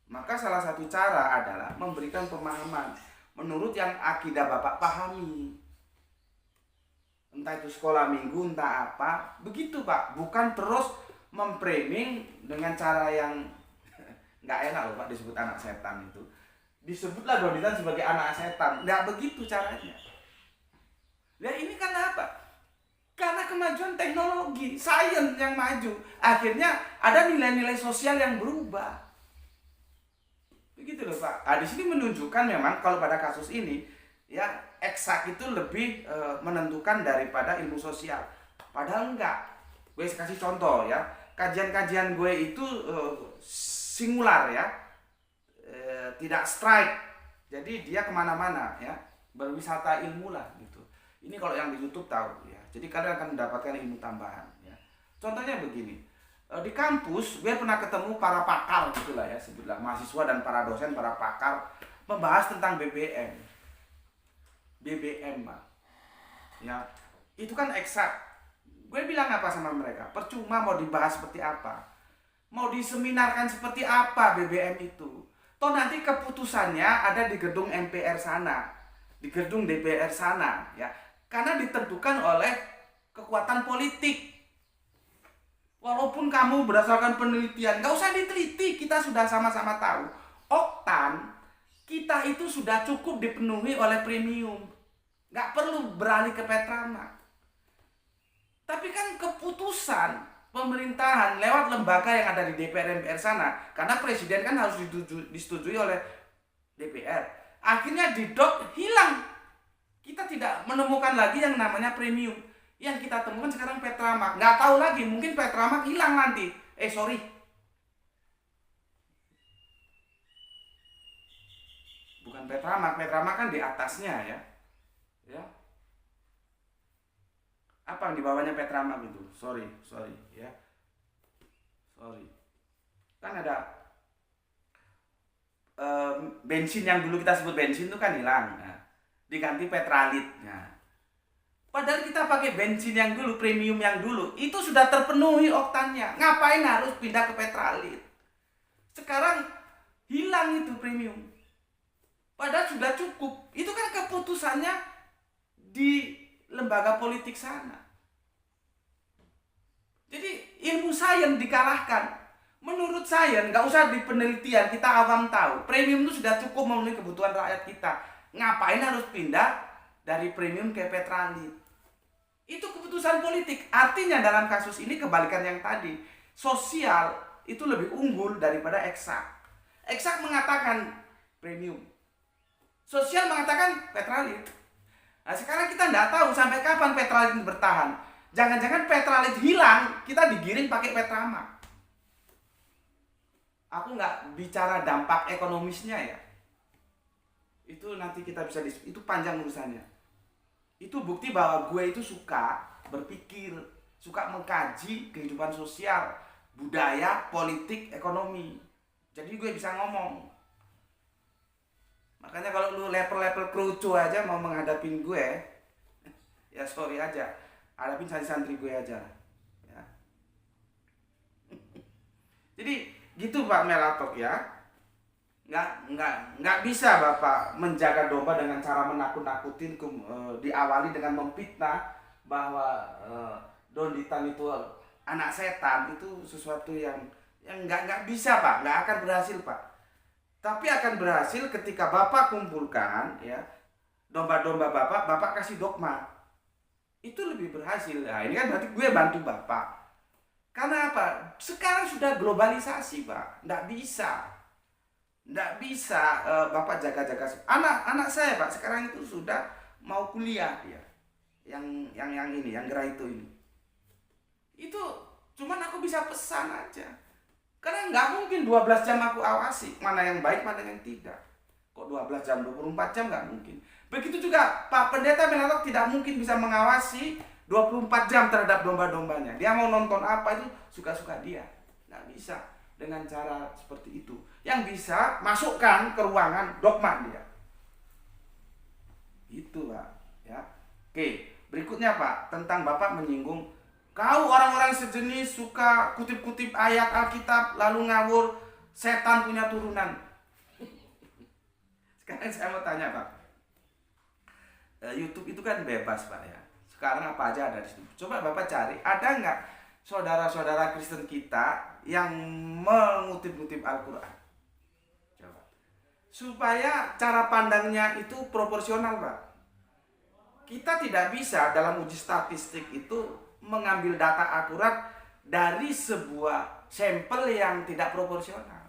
Maka salah satu cara adalah memberikan pemahaman menurut yang akidah Bapak pahami. Entah itu sekolah minggu, entah apa. Begitu Pak, bukan terus memframing dengan cara yang nggak enak loh Pak disebut anak setan itu. Disebutlah Donitan sebagai anak setan. Nggak begitu caranya. Nah ini karena apa? Karena kemajuan teknologi, sains yang maju. Akhirnya ada nilai-nilai sosial yang berubah. Begitu loh Pak. Nah, di sini menunjukkan memang kalau pada kasus ini ya eksak itu lebih menentukan daripada ilmu sosial. Padahal enggak. Gue kasih contoh ya. Kajian-kajian gue itu singular ya, tidak strike. Jadi dia kemana-mana ya, berwisata ilmu lah gitu. Ini kalau yang di YouTube tahu ya. Jadi kalian akan mendapatkan ilmu tambahan ya. Contohnya begini, di kampus gue pernah ketemu para pakar gitulah ya, sebutlah mahasiswa dan para dosen, para pakar membahas tentang BBM Pak. Ya, itu kan eksak. Gue bilang apa sama mereka? Percuma mau dibahas seperti apa, mau diseminarkan seperti apa BBM itu. Toh nanti keputusannya ada di gedung MPR sana, di gedung DPR sana ya. Karena ditentukan oleh kekuatan politik. Walaupun kamu berdasarkan penelitian, nggak usah diteliti, kita sudah sama-sama tahu. Oktan kita itu sudah cukup dipenuhi oleh premium, nggak perlu beralih ke Petramax. Tapi kan keputusan pemerintahan lewat lembaga yang ada di DPR MPR sana, karena presiden kan harus disetujui oleh DPR. Akhirnya didot hilang. Kita tidak menemukan lagi yang namanya premium. Yang kita temukan sekarang Petramax. Nggak tahu lagi, mungkin Petramax hilang nanti. Bukan Petramax, Petramax kan di atasnya ya. Ya. Apa yang di bawahnya Petramax itu? Sorry ya. Sorry. Kan ada bensin yang dulu kita sebut bensin itu kan hilang. Nah, diganti Petralit. Nah, padahal kita pakai bensin yang dulu, premium yang dulu, itu sudah terpenuhi oktannya. Ngapain harus pindah ke Petralit? Sekarang hilang itu premium. Padahal sudah cukup. Itu kan keputusannya di lembaga politik sana. Jadi ilmu sains dikalahkan. Menurut sains, nggak usah di penelitian, kita awam tahu. Premium itu sudah cukup memenuhi kebutuhan rakyat kita. Ngapain harus pindah dari premium ke Petralit? Itu keputusan politik. Artinya dalam kasus ini kebalikan yang tadi. Sosial itu lebih unggul daripada eksak. Eksak mengatakan premium, sosial mengatakan Petralit. Nah sekarang kita nggak tahu sampai kapan Petralit bertahan. Jangan-jangan Petralit hilang, kita digiring pakai Petramax. Aku nggak bicara dampak ekonomisnya ya. Itu nanti kita bisa itu panjang urusannya. Itu bukti bahwa gue itu suka berpikir, suka mengkaji kehidupan sosial, budaya, politik, ekonomi. Jadi gue bisa ngomong. Makanya kalau lu level-level kerucu aja mau menghadapin gue, ya sorry aja, hadapin santri gue aja. Ya. Jadi gitu Pak Melatok ya. Nggak bisa Bapak menjaga domba dengan cara menakut-nakutin, diawali dengan memfitnah bahwa Donitan itu anak setan. Itu sesuatu yang nggak bisa Pak, nggak akan berhasil Pak. Tapi akan berhasil ketika Bapak kumpulkan ya domba-domba Bapak kasih dogma. Itu lebih berhasil. Nah ini kan berarti gue bantu Bapak. Karena apa? Sekarang sudah globalisasi Pak, nggak bisa. Nggak bisa Bapak jaga-jaga anak saya Pak sekarang itu sudah mau kuliah dia yang ini yang Geraito ini. Itu cuman aku bisa pesan aja karena nggak mungkin 12 jam aku awasi mana yang baik mana yang tidak. Kok 12 jam 24 jam nggak mungkin. Begitu juga Pak Pendeta Melatok tidak mungkin bisa mengawasi 24 jam terhadap domba-dombanya. Dia mau nonton apa itu suka-suka dia, nggak bisa. dengan cara seperti itu yang bisa masukkan ke ruangan dogma dia. Itu Pak ya. Oke, berikutnya Pak, tentang Bapak menyinggung kau orang-orang sejenis suka kutip-kutip ayat Alkitab lalu ngawur, setan punya turunan. Sekarang saya mau tanya Pak, YouTube itu kan bebas Pak ya. Sekarang apa aja ada di situ. Coba Bapak cari, ada nggak saudara-saudara Kristen kita yang mengutip-utip Al-Quran? Coba. Supaya cara pandangnya itu proporsional Pak. Kita tidak bisa dalam uji statistik itu mengambil data akurat dari sebuah sampel yang tidak proporsional.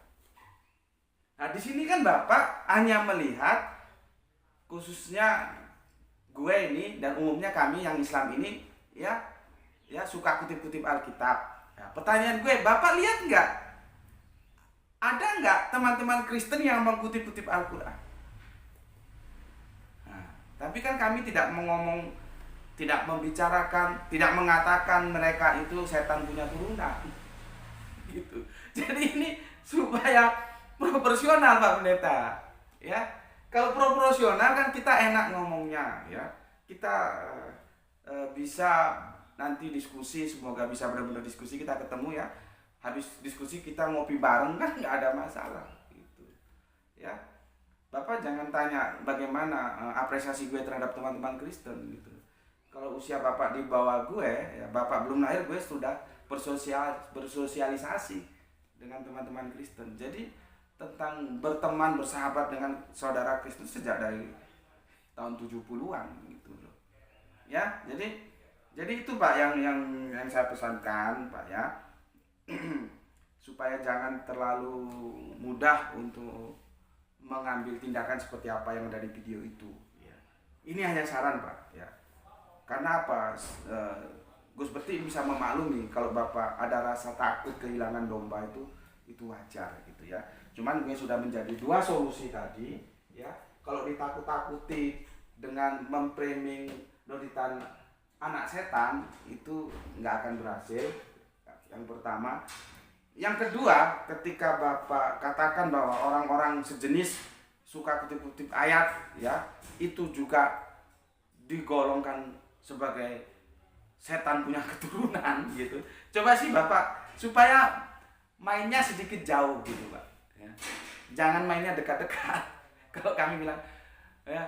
Nah, di sini kan Bapak hanya melihat, khususnya gue ini dan umumnya kami yang Islam ini ya suka kutip-kutip Alkitab. Ya, pertanyaan gue, Bapak lihat nggak? Ada nggak teman-teman Kristen yang mengkutip-kutip Al-Quran? Nah, tapi kan kami tidak tidak membicarakan, tidak mengatakan mereka itu setan punya turunan. Gitu. Jadi ini supaya proporsional Pak Pendeta, ya. Kalau proporsional kan kita enak ngomongnya, ya. Kita bisa nanti diskusi, semoga bisa benar-benar diskusi, kita ketemu ya. Habis diskusi kita ngopi bareng kan nggak ada masalah, gitu. Ya. Bapak jangan tanya bagaimana apresiasi gue terhadap teman-teman Kristen, gitu. Kalau usia Bapak di bawah gue, ya Bapak belum lahir, gue sudah bersosialisasi dengan teman-teman Kristen. Jadi tentang berteman, bersahabat dengan saudara Kristen sejak dari tahun 70-an gitu loh. Ya, jadi itu Pak yang saya pesankan Pak ya. Supaya jangan terlalu mudah untuk mengambil tindakan seperti apa yang ada di video itu ya. Ini hanya saran Pak ya. Karena apa? Gus Beti bisa memaklumi kalau Bapak ada rasa takut kehilangan domba itu wajar gitu ya. Cuman gue sudah menjadi dua solusi tadi ya. Kalau ditakut-takuti dengan memframing Doditan anak setan itu nggak akan berhasil. Yang pertama. Yang kedua, ketika Bapak katakan bahwa orang-orang sejenis suka kutip-kutip ayat ya, itu juga digolongkan sebagai setan punya keturunan gitu. Coba sih Bapak supaya mainnya sedikit jauh gitu Pak ya. Jangan mainnya dekat-dekat. Kalau kami bilang ya,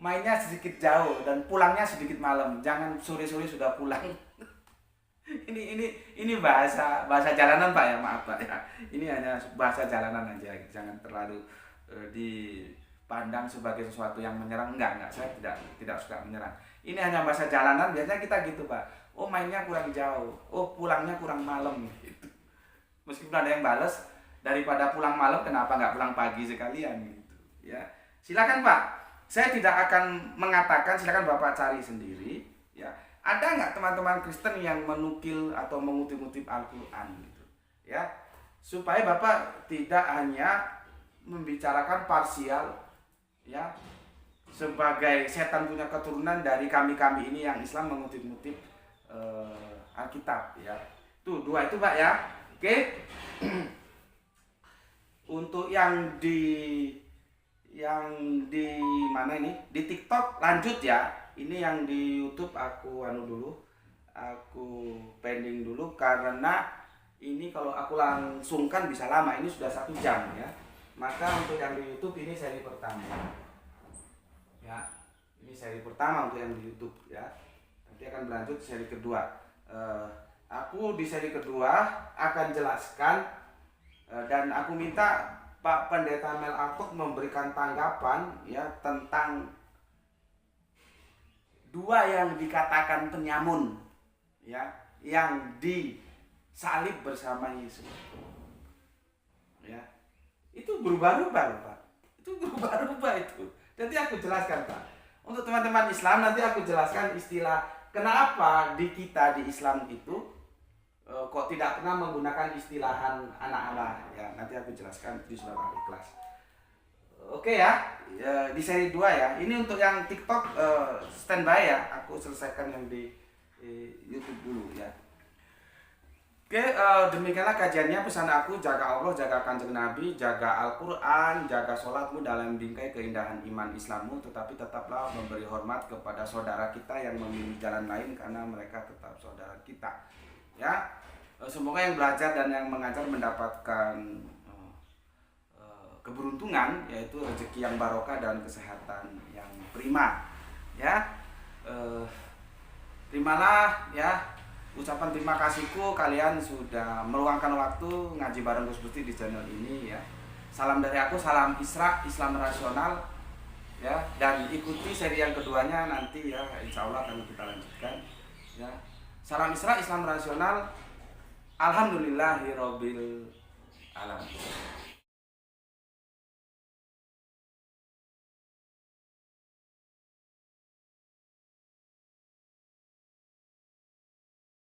mainnya sedikit jauh dan pulangnya sedikit malam. Jangan sore-sore sudah pulang. ini bahasa jalanan Pak ya, maaf Pak ya. Ini hanya bahasa jalanan aja. Jangan terlalu dipandang sebagai sesuatu yang menyerang. Enggak, saya tidak suka menyerang. Ini hanya bahasa jalanan, biasanya kita gitu Pak. Oh, mainnya kurang jauh. Oh, pulangnya kurang malam gitu. Meskipun ada yang balas, daripada pulang malam kenapa nggak pulang pagi sekalian gitu ya. Silakan Pak, saya tidak akan mengatakan, silakan Bapak cari sendiri ya. Ada nggak teman-teman Kristen yang menukil atau mengutip-utip Al-Quran gitu ya, supaya Bapak tidak hanya membicarakan parsial ya, sebagai setan punya keturunan dari kami ini yang Islam mengutip-utip Alkitab ya. Tuh dua itu Pak ya. Oke. Untuk yang di mana ini? Di TikTok lanjut ya. Ini yang di YouTube aku pending dulu karena ini kalau aku langsungkan bisa lama. Ini sudah 1 jam ya. Maka untuk yang di YouTube ini seri pertama. Ya. Ini seri pertama untuk yang di YouTube ya. Nanti akan berlanjut seri kedua. Aku di seri kedua akan jelaskan dan aku minta Pak Pendeta Mel Alkot memberikan tanggapan ya tentang dua yang dikatakan penyamun ya, yang disalib bersama Yesus. Ya. Itu berubah-ubah Pak. Itu berubah-ubah itu. Nanti aku jelaskan Pak. Untuk teman-teman Islam nanti aku jelaskan istilah kenapa di kita di Islam itu kok tidak pernah menggunakan istilahan anak Allah ya. Nanti aku jelaskan di surat Al-Ikhlas. Oke ya, di seri 2 ya. Ini untuk yang TikTok standby ya. Aku selesaikan yang di YouTube dulu ya. Oke, demikianlah kajiannya. Pesan aku, jaga Allah, jaga Kanjeng Nabi, jaga Al-Quran, jaga sholatmu dalam bingkai keindahan iman Islammu, tetapi tetaplah memberi hormat kepada saudara kita yang memilih jalan lain karena mereka tetap saudara kita. Ya, semoga yang belajar dan yang mengajar mendapatkan keberuntungan, yaitu rezeki yang barokah dan kesehatan yang prima. Ya, terimalah ya ucapan terima kasihku, kalian sudah meluangkan waktu ngaji bareng Gus Besti di channel ini ya. Salam dari aku, salam Isra, Islam rasional ya, dan ikuti seri yang keduanya nanti ya, insya Allah akan kita lanjutkan ya. Salam Isra, Islam rasional. Alhamdulillahirobbil alamin.